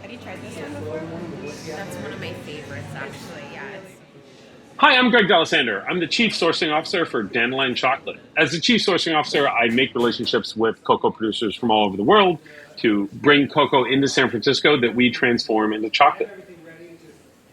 Have you tried this one before? That's one of my favorites, actually. Yeah, it's Hi, I'm Greg D'Alessandro. I'm the Chief Sourcing Officer for Dandelion Chocolate. As the Chief Sourcing Officer, I make relationships with cocoa producers from all over the world to bring cocoa into San Francisco that we transform into chocolate.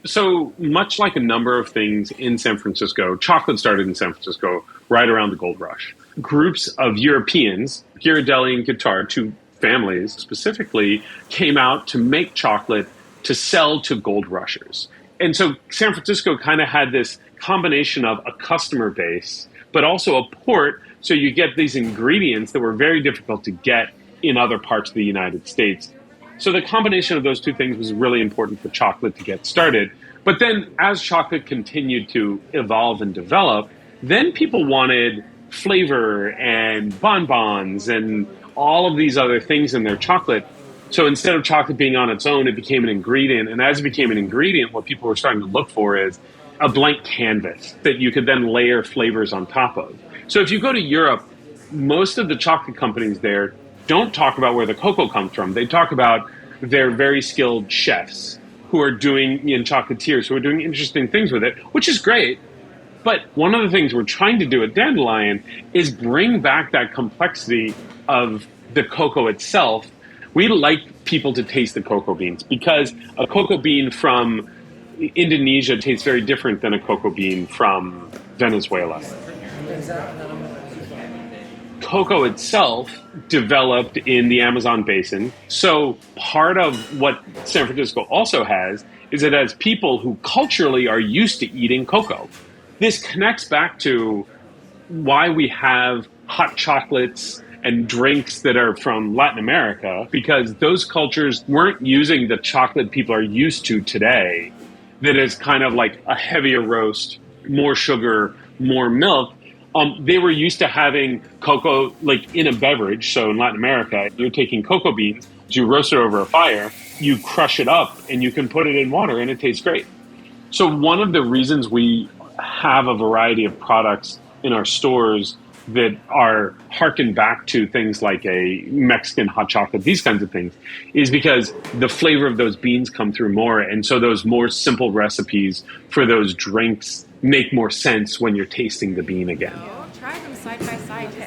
So, much like a number of things in San Francisco, chocolate started in San Francisco right around the gold rush. Groups of Europeans, Ghirardelli and Guittard, two families specifically, came out to make chocolate to sell to gold rushers. And so San Francisco kind of had this combination of a customer base, but also a port. So you get these ingredients that were very difficult to get in other parts of the United States. So the combination of those two things was really important for chocolate to get started. But then as chocolate continued to evolve and develop, then people wanted flavor and bonbons and all of these other things in their chocolate. So instead of chocolate being on its own, it became an ingredient. And as it became an ingredient, what people were starting to look for is a blank canvas that you could then layer flavors on top of. So if you go to Europe, most of the chocolate companies there don't talk about where the cocoa comes from. They talk about their very skilled chefs who are doing, and chocolatiers who are doing interesting things with it, which is great. But one of the things we're trying to do at Dandelion is bring back that complexity of the cocoa itself. We like people to taste the cocoa beans because a cocoa bean from Indonesia tastes very different than a cocoa bean from Venezuela. Cocoa itself developed in the Amazon basin. So part of what San Francisco also has is it has people who culturally are used to eating cocoa. This connects back to why we have hot chocolates and drinks that are from Latin America, because those cultures weren't using the chocolate people are used to today, that is kind of like a heavier roast, more sugar, more milk. They were used to having cocoa like in a beverage. So in Latin America, you're taking cocoa beans, you roast it over a fire, you crush it up, and you can put it in water, and it tastes great. So one of the reasons we have a variety of products in our stores that are harken back to things like a Mexican hot chocolate, these kinds of things, is because the flavor of those beans come through more. And so those more simple recipes for those drinks make more sense when you're tasting the bean again. Oh, try them side by side.